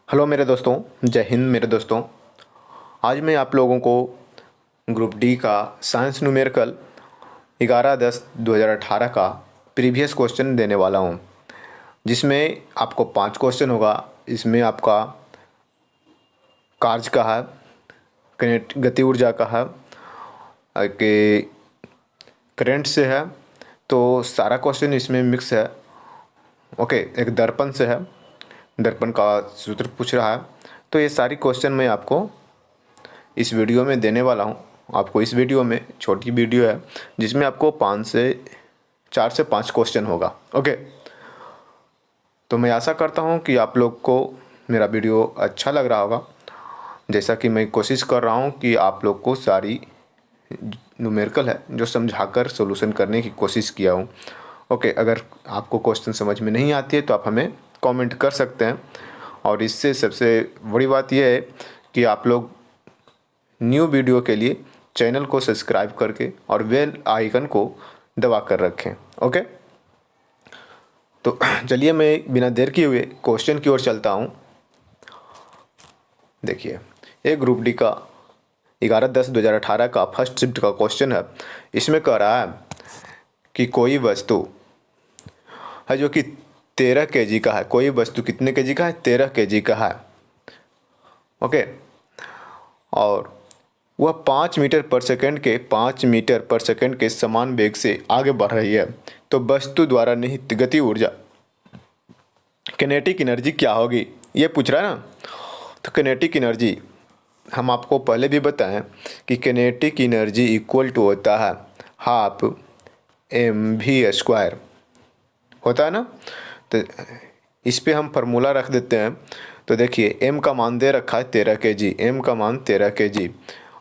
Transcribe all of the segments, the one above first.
Hello मेरे दोस्तों, जय हिंद मेरे दोस्तों। आज मैं आप लोगों को ग्रुप डी का साइंस न्यूमेरिकल 11/10/2018 का प्रीवियस क्वेश्चन देने वाला हूं, जिसमें आपको 5 क्वेश्चन होगा। इसमें आपका कार्य का है, गति ऊर्जा का है, कि करंट से है। तो सारा क्वेश्चन इसमें मिक्स है। ओके, एक दर्पण से है, दर्पण का सूत्र पूछ रहा है। तो ये सारी क्वेश्चन मैं आपको इस वीडियो में देने वाला हूँ। आपको इस वीडियो में, छोटी वीडियो है जिसमें आपको 4 से 5 क्वेश्चन होगा। ओके, तो मैं आशा करता हूँ कि आप लोग को मेरा वीडियो अच्छा लग रहा होगा, जैसा कि मैं कोशिश कर रहा हूँ कि आप लोग को सारी न्यूमेरिकल है जो समझाकर सॉल्यूशन करने की कोशिश किया हूँ। ओके, अगर आपको क्वेश्चन समझ में नहीं आती है तो आप हमें कमेंट कर सकते हैं। और इससे सबसे बड़ी बात यह है कि आप लोग न्यू वीडियो के लिए चैनल को सब्सक्राइब करके और बेल आइकन को दबा कर रखें। ओके, तो चलिए मैं बिना देर किए हुए क्वेश्चन की ओर चलता हूँ। देखिए, ये ग्रुप डी का 11/10/2018 का फर्स्ट शिफ्ट का क्वेश्चन है। इसमें कह रहा है कि कोई वस्तु है जो कि 13 kg का है। कोई वस्तु कितने kg का है? 13 kg का है। ओके, और वह 5 मीटर पर सेकंड के समान वेग से आगे बढ़ रही है। तो वस्तु द्वारा निहित गति ऊर्जा, किनेटिक एनर्जी क्या होगी, ये पूछ रहा है ना। तो किनेटिक एनर्जी हम आपको पहले भी बताएं कि किनेटिक एनर्जी इक्वल टू होता है हाफ mv² होता है ना। तो इस पे हम फार्मूला रख देते हैं। तो देखिए, m का मान दे रखा है 13 kg, m का मान 13 kg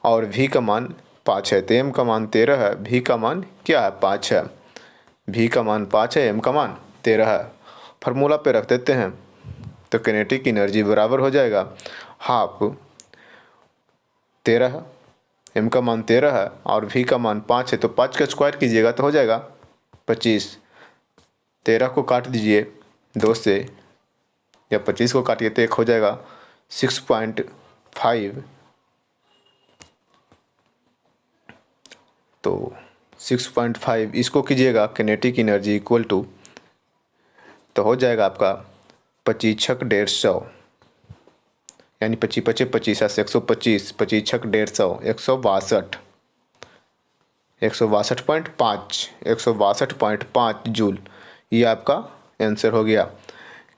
और v का मान 5 है। तो m का मान 13 है, v का मान क्या है? 5 है। v का मान 5 है, m का मान 13 है। फार्मूला पे रख देते हैं। तो किनेटिक एनर्जी बराबर हो जाएगा हाफ 13 है, m का मान 13 है और v का मान 5 है। तो 5 का स्क्वायर कीजिएगा तो हो जाएगा 25। 13 को काट दीजिए 2 से, या 25 को काटिए तो 1 हो जाएगा 6.5। तो 6.5 इसको कीजिएगा किनेटिक एनर्जी इक्वल टू, तो हो जाएगा आपका 25 छक 150, यानी 25 पचे 25 से 125, 25 छक 150, 162, 162.5 जूल। ये आपका आंसर हो गया।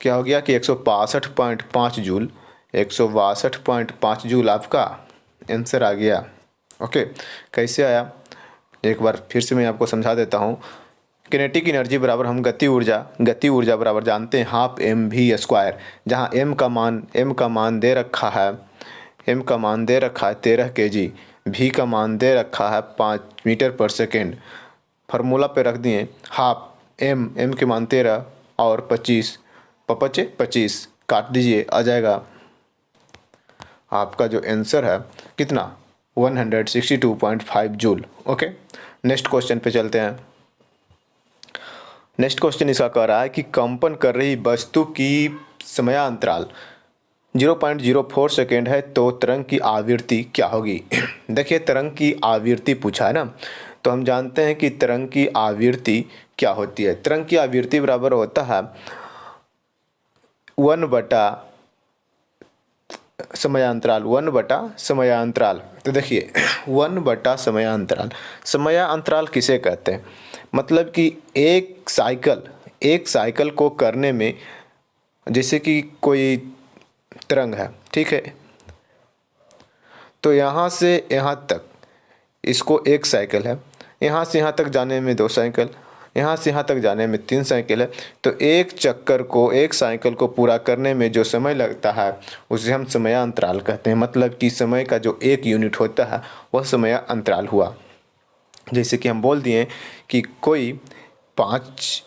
क्या हो गया कि 162.5 जूल, 162.5 जूल आपका आंसर आ गया। ओके, कैसे आया एक बार फिर से मैं आपको समझा देता हूँ। किनेटिक एनर्जी बराबर हम गति ऊर्जा बराबर जानते हैं हाफ mv², जहाँ m का मान दे रखा है, 13 kg, v का मान दे रखा है 5 मीटर पर सेकेंड। फार्मूला पे रख दिए हाफ m के मान 13 और 25, 25 काट दीजिए, आ जाएगा आपका जो आंसर है कितना? 162.5 जूल। ओके, नेक्स्ट क्वेश्चन पे चलते हैं। नेक्स्ट क्वेश्चन इसका कह रहा है कि कंपन कर रही वस्तु की समयांतराल 0.04 सेकेंड है, तो तरंग की आवृत्ति क्या होगी? देखिए, तरंग की आवृत्ति पूछा है ना, तो हम जानते हैं कि तरंग की आवृत्ति क्या होती है। तरंग की आवृत्ति बराबर होता है 1/समयांतराल। तो देखिए, 1/समयांतराल किसे कहते हैं? मतलब कि एक साइकिल को करने में, जैसे कि कोई तरंग है, ठीक है, तो यहाँ से यहाँ तक इसको 1 साइकिल है, यहाँ से यहाँ तक जाने में 2 साइकिल, यहाँ से यहाँ तक जाने में 3 साइकिल है। तो एक साइकिल को पूरा करने में जो समय लगता है उसे हम समयांतराल कहते हैं। मतलब कि समय का जो एक यूनिट होता है वह समयांतराल हुआ। जैसे कि हम बोल दिए कि कोई 5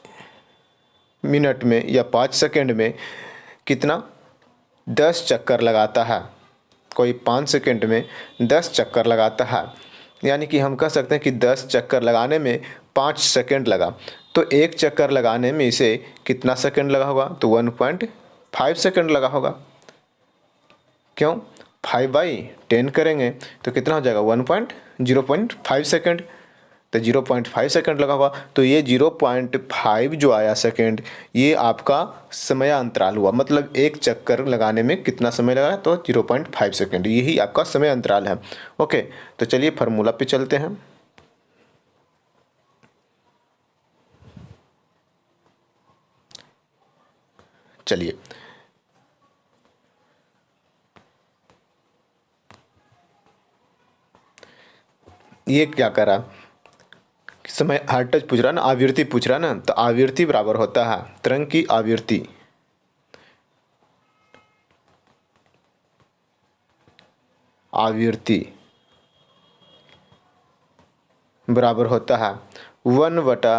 मिनट में या 5 सेकंड में कितना 10 चक्कर लगाता है। कोई 5 सेकंड में 10 चक्कर लगाता है, यानी कि हम कह सकते हैं कि 10 चक्कर लगाने में 5 सेकंड लगा। तो एक चक्कर लगाने में इसे कितना सेकंड लगा होगा? तो 1.5 सेकंड लगा होगा। क्यों 5/10 करेंगे तो कितना हो जाएगा 0.5 सेकेंड। तो 0.5 सेकेंड लगा हुआ, तो ये 0.5 जो आया सेकेंड, ये आपका समय अंतराल हुआ। मतलब एक चक्कर लगाने में कितना समय लगा, तो 0.5 सेकेंड, यही आपका समय अंतराल है। ओके, तो चलिए फार्मूला पे चलते हैं। चलिए ये क्या करा, समय हर टच पूछ रहा ना, आवृत्ति पूछ रहा ना, तो आवृत्ति बराबर होता है तरंग की आवृत्ति, आवृत्ति बराबर होता है 1 बटा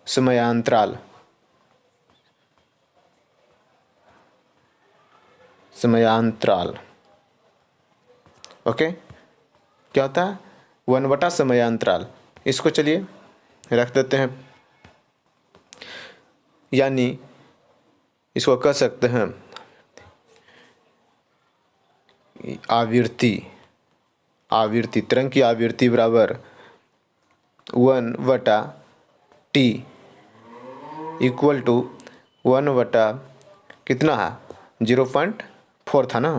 समयांतराल, समयांतराल। ओके, क्या होता है 1 बटा समयांतराल। इसको चलिए रख देते हैं, यानी इसको कह सकते हैं आवृत्ति, आवृत्ति तरंग की आवृत्ति बराबर 1 बटा टी इक्वल टू 1 बटा कितना है 0.4 था ना,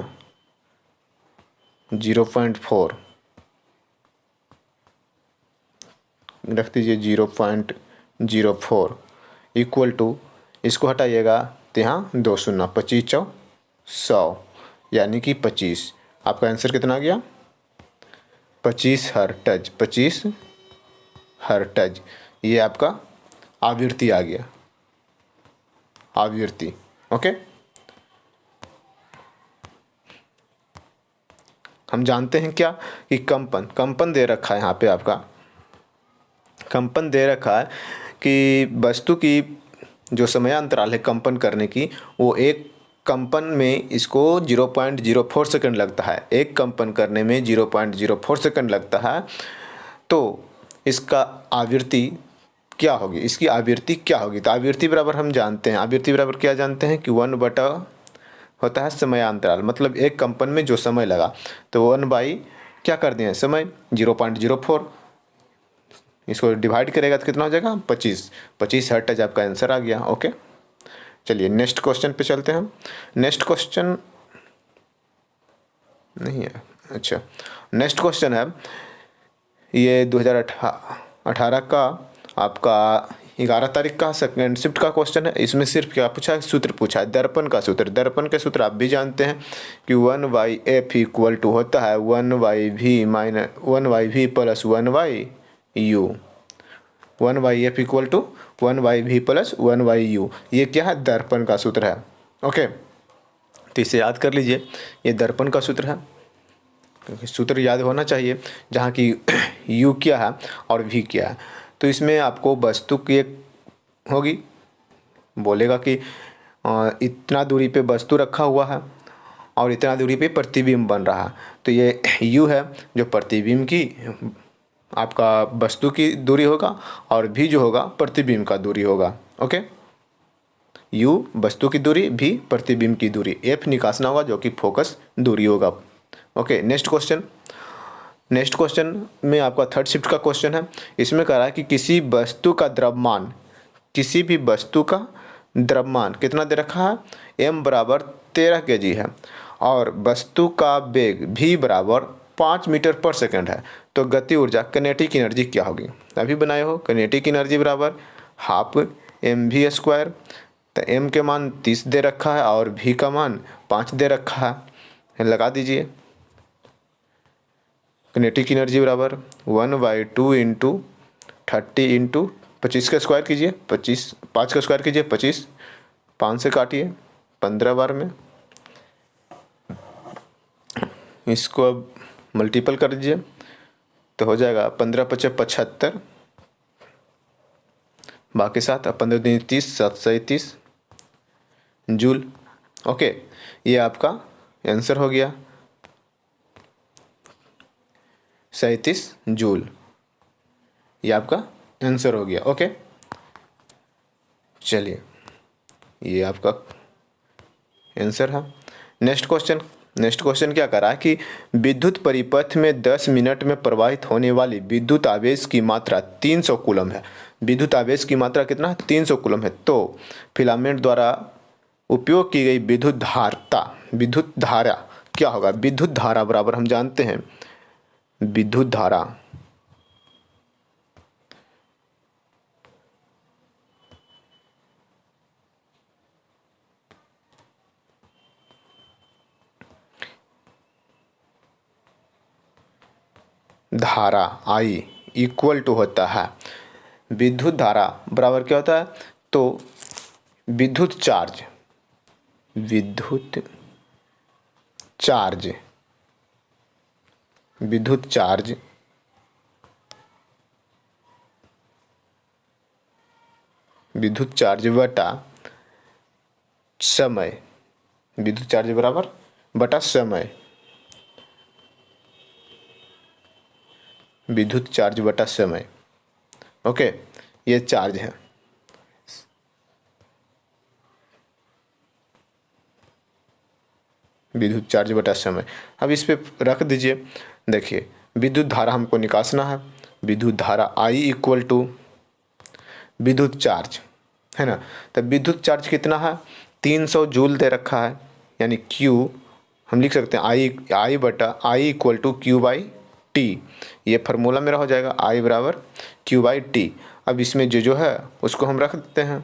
0.4 रख दीजिए, 0.04 इक्वल टू, इसको हटाइएगा तो यहाँ 2 शून्य, 25 चौ 100, यानी कि 25। आपका आंसर कितना आ गया 25 हर्ट्ज, 25 हर्ट्ज। ये आपका आवृत्ति आ गया, आवृत्ति। ओके, हम जानते हैं क्या कि कंपन, कंपन दे रखा है यहाँ पे, आपका कंपन दे रखा है कि वस्तु की जो समय अंतराल है कंपन करने की, वो एक कंपन में इसको 0.04 सेकंड लगता है, एक कंपन करने में 0.04 सेकंड लगता है। तो इसका आवृत्ति क्या होगी, इसकी आवृत्ति क्या होगी, तो आवृत्ति बराबर हम जानते हैं, आवृत्ति बराबर क्या जानते हैं कि 1 बटा होता है समयांतराल, मतलब एक कंपन में जो समय लगा, तो 1 बाई क्या कर दिए समय 0.04, इसको डिवाइड करेगा तो कितना हो जाएगा 25, 25 हर्ट्ज आपका आंसर आ गया। ओके, चलिए नेक्स्ट क्वेश्चन पे चलते हैं। नेक्स्ट क्वेश्चन नहीं है, अच्छा नेक्स्ट क्वेश्चन है ये 2018 का आपका 11 तारीख का सेकेंड शिफ्ट का क्वेश्चन है। इसमें सिर्फ क्या पूछा है, सूत्र पूछा है, दर्पण का सूत्र। दर्पण के सूत्र आप भी जानते हैं कि 1/f इक्वल टू होता है 1/v minus 1/v plus 1/u, 1/f equal to 1/v plus 1/u। ये क्या है, दर्पण का सूत्र है। ओके, तो इसे याद कर लीजिए, ये दर्पण का सूत्र है, क्योंकि सूत्र याद होना चाहिए, जहाँ की u क्या है और v क्या है। तो इसमें आपको वस्तु की एक होगी, बोलेगा कि इतना दूरी पे वस्तु रखा हुआ है और इतना दूरी पे प्रतिबिंब बन रहा है, तो ये u है जो प्रतिबिंब की आपका वस्तु की दूरी होगा, और v जो होगा प्रतिबिंब का दूरी होगा। ओके, u वस्तु की दूरी, v प्रतिबिंब की दूरी, f निकासना होगा जो कि फोकस दूरी होगा। Okay, next question. Next question में आपका थर्ड शिफ्ट का क्वेश्चन है। इसमें कह रहा है कि किसी वस्तु का द्रव्यमान, किसी भी वस्तु का द्रव्यमान कितना दे रखा है, m बराबर 13 kg है और वस्तु का वेग v बराबर 5 मीटर पर सेकंड है। तो गति ऊर्जा किनेटिक एनर्जी क्या होगी, अभी बनाए हो, किनेटिक एनर्जी बराबर हाफ mv²। तो m के मान 30 दे रखा है और v का मान 5 दे रखा है, लगा दीजिए। किनेटिक एनर्जी बराबर 1/2 इंटू 30 इंटू 25 का स्क्वायर कीजिए, 25 5 का स्क्वायर कीजिए 25, 5 से काटिए 15 बार में, इसको अब मल्टीपल कर दीजिए तो हो जाएगा 15×5 = 75, बाकी 7, 15 दूनी 30, 7 से 30 जूल। ओके, ये आपका आंसर हो गया 37 जूल, ये आपका आंसर हो गया। ओके, चलिए ये आपका आंसर है। नेक्स्ट क्वेश्चन नेक्स्ट क्वेश्चन क्या कर रहा है कि विद्युत परिपथ में 10 मिनट में प्रवाहित होने वाली विद्युत आवेश की मात्रा 300 कूलम है। विद्युत आवेश की मात्रा कितना, 300 कूलम है। तो फिलामेंट द्वारा उपयोग की गई विद्युत धारा क्या होगा। विद्युत धारा बराबर हम जानते हैं विद्युत धारा I इक्वल टू होता है विद्युत धारा बराबर क्या होता है, तो विद्युत चार्ज बटा समय, विद्युत चार्ज बराबर बटा समय, विद्युत चार्ज बटा समय। ओके, ये चार्ज है। विद्युत चार्ज बटा समय। अब इस पे रख दीजिए। देखिए विद्युत धारा हमको निकालना है। विद्युत धारा I इक्वल टू विद्युत चार्ज है ना। तो विद्युत चार्ज कितना है, 300 जूल दे रखा है, यानी Q हम लिख सकते हैं I बटा I equal to Q by t. ये फार्मूला मेरा हो जाएगा I बराबर Q बाई टी। अब इसमें जो है उसको हम रख देते हैं।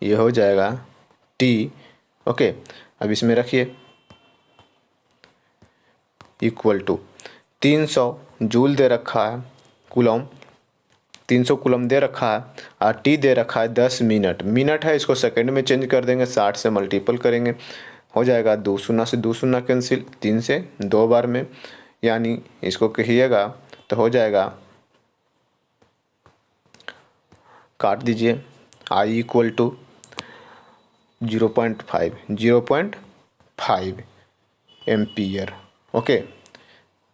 ये हो जाएगा T। ओके, अब इसमें रखिए इक्वल टू 300 जूल दे रखा है, कूलम 300 कूलम दे रखा है, और T दे रखा है 10 मिनट है। इसको सेकंड में चेंज कर देंगे, 60 से मल्टीपल करेंगे, हो जाएगा 2 शून्य से 2 शून्य कैंसिल, 3 से 2 बार में, यानी इसको कहिएगा तो हो जाएगा, काट दीजिए, I equal to 0.5 ampere. Okay,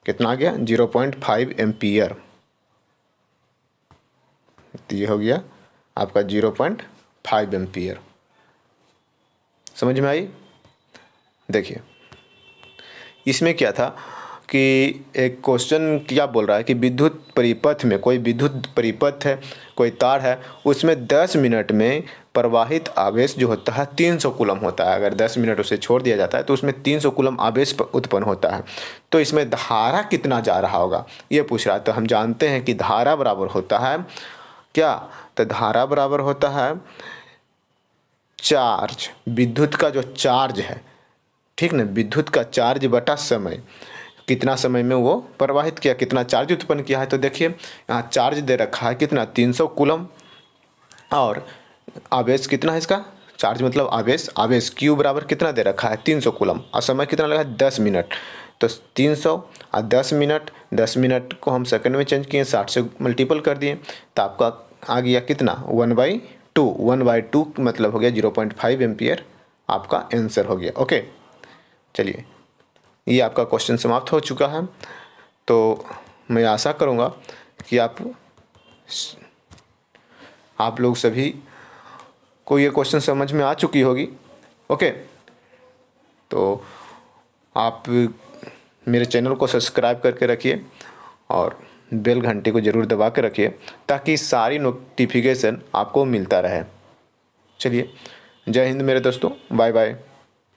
कितना आ गया, 0.5 एम्पियर। तो ये हो गया आपका 0.5 एम्पियर। समझ में आई। देखिए इसमें क्या था कि एक क्वेश्चन क्या बोल रहा है कि विद्युत परिपथ में, कोई विद्युत परिपथ है, कोई तार है, उसमें 10 मिनट में प्रवाहित आवेश जो होता है 300 कूलम होता है। अगर 10 मिनट उसे छोड़ दिया जाता है तो उसमें 300 कूलम आवेश उत्पन्न होता है। तो इसमें धारा कितना जा रहा होगा ये पूछ रहा है। तो हम जानते हैं कि धारा बराबर होता है क्या, तो धारा बराबर होता है चार्ज, विद्युत का जो चार्ज है, ठीक ना, विद्युत का चार्ज बटा समय, कितना समय में वो प्रवाहित किया, कितना चार्ज उत्पन्न किया है। तो देखिए यहाँ चार्ज दे रखा है कितना, 300 कूलम, और आवेश कितना है इसका, चार्ज मतलब आवेश Q बराबर कितना दे रखा है, 300 कूलम, और समय कितना लगा है, 10 मिनट। तो 300 और 10 मिनट को हम सेकंड में चेंज किए, 60 से मल्टीपल कर दिए, तो आपका आ गया कितना, 1/2 मतलब हो गया 0.5 एम्पियर। आपका आंसर हो गया। ओके, चलिए ये आपका क्वेश्चन समाप्त हो चुका है। तो मैं आशा करूँगा कि आप लोग सभी को ये क्वेश्चन समझ में आ चुकी होगी। ओके, तो आप मेरे चैनल को सब्सक्राइब करके रखिए और बेल घंटे को ज़रूर दबा के रखिए ताकि सारी नोटिफिकेशन आपको मिलता रहे। चलिए, जय हिंद मेरे दोस्तों, बाय बाय।